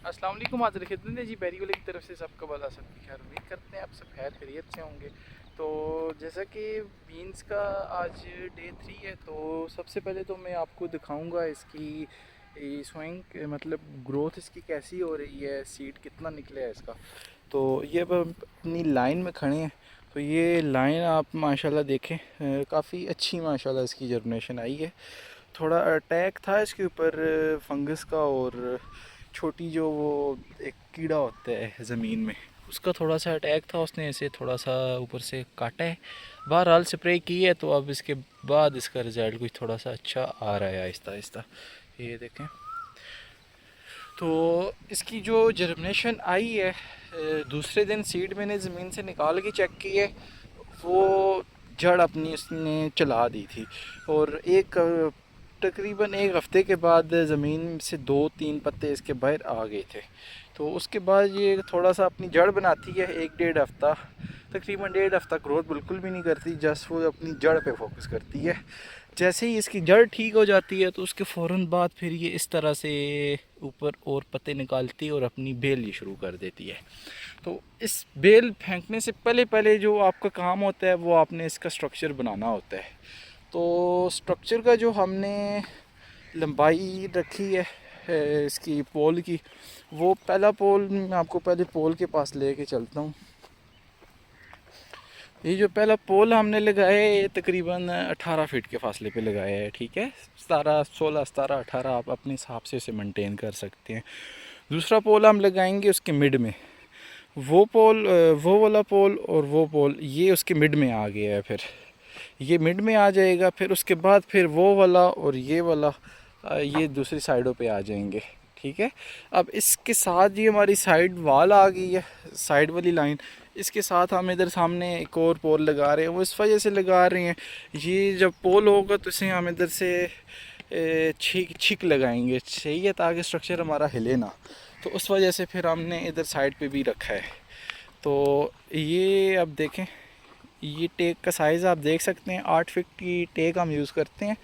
अस्सलाम वालेकुम। हाज़िर खिदमत है जी बैरी वाले की तरफ से सबका भला सब की खैर। उम्मीद करते हैं आप सब खैर खैरियत से होंगे। तो जैसा कि बीन्स का आज डे 3 है, तो सबसे पहले तो मैं आपको दिखाऊंगा इसकी सोइंग मतलब ग्रोथ इसकी कैसी हो रही है, सीड कितना निकला है इसका। तो ये अब हम अपनी लाइन में खड़े हैं। तो ये लाइन आप माशाल्लाह देखें, काफ़ी अच्छी माशाल्लाह इसकी जर्मिनेशन आई है। थोड़ा अटैक था इसके ऊपर फंगस का, और छोटी जो वो एक कीड़ा होता है ज़मीन में, उसका थोड़ा सा अटैक था, उसने इसे थोड़ा सा ऊपर से काटा है। बहरहाल स्प्रे की है, तो अब इसके बाद इसका रिज़ल्ट कुछ थोड़ा सा अच्छा आ रहा है आहिस्ता आहिस्ता। ये देखें, तो इसकी जो जर्मिनेशन आई है, दूसरे दिन सीड मैंने ज़मीन से निकाल के चेक की है, वो जड़ अपनी इसने चला दी थी। और तकरीबन एक हफ़्ते के बाद ज़मीन से 2-3 पत्ते इसके बाहर आ गए थे। तो उसके बाद ये थोड़ा सा अपनी जड़ बनाती है, 1-1.5 हफ़्ता, तकरीबन 1.5 हफ़्ता ग्रोथ बिल्कुल भी नहीं करती, जस्ट वो अपनी जड़ पे फोकस करती है। जैसे ही इसकी जड़ ठीक हो जाती है, तो उसके फ़ौरन बाद फिर ये इस तरह से ऊपर और पत्ते निकालती है और अपनी बेल ये शुरू कर देती है। तो इस बेल फेंकने से पहले पहले जो आपका काम होता है, वो आपने इसका स्ट्रक्चर बनाना होता है। तो स्ट्रक्चर का जो हमने लंबाई रखी है इसकी पोल की, वो पहला पोल मैं आपको पहले पोल के पास लेके चलता हूँ। ये जो पहला पोल हमने लगाया है, ये तकरीबन 18 फीट के फासले पे लगाया है, ठीक है। 17, 16, 17, 18 आप अपने हिसाब से इसे मेंटेन कर सकते हैं। दूसरा पोल हम लगाएंगे उसके मिड में। वो पोल, वो वाला पोल और वो पोल ये उसके मिड में आ गया है, फिर ये मिड में आ जाएगा। फिर उसके बाद फिर वो वाला और ये वाला ये दूसरी साइडों पे आ जाएंगे, ठीक है। अब इसके साथ ये हमारी साइड वाल आ गई है, साइड वाली लाइन। इसके साथ हम इधर सामने एक और पोल लगा रहे हैं। वो इस वजह से लगा रहे हैं, ये जब पोल होगा तो इसे हम इधर से छिक छिक लगाएंगे, सही है, ताकि स्ट्रक्चर हमारा हिले ना। तो उस वजह से फिर हमने इधर साइड पे भी रखा है। तो ये अब देखें, ये टेक का साइज़ आप देख सकते हैं, 8 फीट की टेक हम यूज़ करते हैं।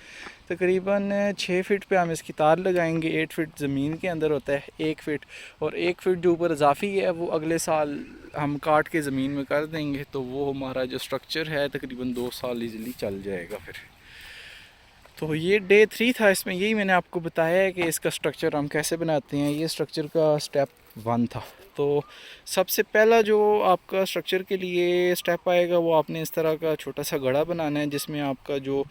तकरीबन 6 फीट पे हम इसकी तार लगाएंगे। 8 फीट ज़मीन के अंदर होता है 1 फीट, और 1 फीट जो ऊपर इजाफी है वो अगले साल हम काट के ज़मीन में कर देंगे। तो वो हमारा जो स्ट्रक्चर है तकरीबन 2 साल इजीली चल जाएगा फिर। तो ये डे 3 था, इसमें यही मैंने आपको बताया है कि इसका स्ट्रक्चर हम कैसे बनाते हैं। ये स्ट्रक्चर का स्टेप 1 था। तो सबसे पहला जो आपका स्ट्रक्चर के लिए स्टेप आएगा, वो आपने इस तरह का छोटा सा गड़ा बनाना है, जिसमें आपका जो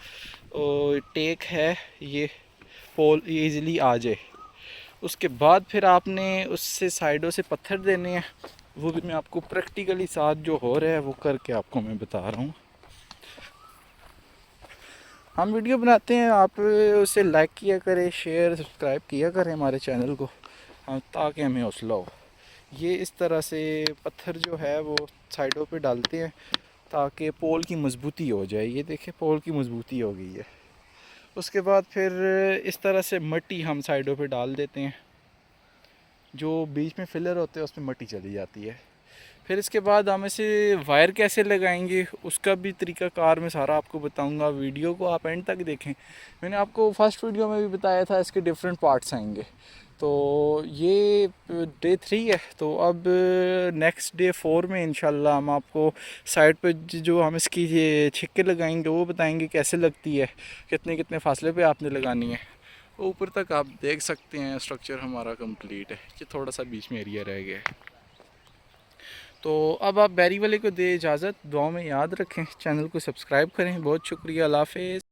टेक है ये पोल ईज़िली आ जाए। उसके बाद फिर आपने उससे साइडों से पत्थर देने हैं। वो भी मैं आपको प्रैक्टिकली साथ जो हो रहा है वो करके आपको मैं बता रहा हूँ। हम वीडियो बनाते हैं, आप उसे लाइक किया करें, शेयर सब्सक्राइब किया करें हमारे चैनल को, हम ताकि हमें हौसला हो। ये इस तरह से पत्थर जो है वो साइडों पे डालते हैं ताकि पोल की मजबूती हो जाए। ये देखें, पोल की मजबूती हो गई है। उसके बाद फिर इस तरह से मिट्टी हम साइडों पे डाल देते हैं, जो बीच में फिलर होते हैं उसमें मिट्टी चली जाती है। फिर इसके बाद हम इसे वायर कैसे लगाएंगे, उसका भी तरीक़ाकार मैं सारा आपको बताऊंगा। वीडियो को आप एंड तक देखें। मैंने आपको फर्स्ट वीडियो में भी बताया था इसके डिफरेंट पार्ट्स आएंगे। तो ये डे 3 है। तो अब नेक्स्ट डे 4 में इंशाल्लाह हम आपको साइड पे जो हम इसकी ये छिक्के लगाएंगे वो बताएंगे कैसे लगती है, कितने कितने फासले पे आपने लगानी है। ऊपर तक आप देख सकते हैं स्ट्रक्चर हमारा कंप्लीट है, कि थोड़ा सा बीच में एरिया रह गया है। तो अब आप बैरी वाले को दे इजाज़त, दुआओं में याद रखें, चैनल को सब्सक्राइब करें। बहुत शुक्रिया, अल्लाह हाफ़िज़।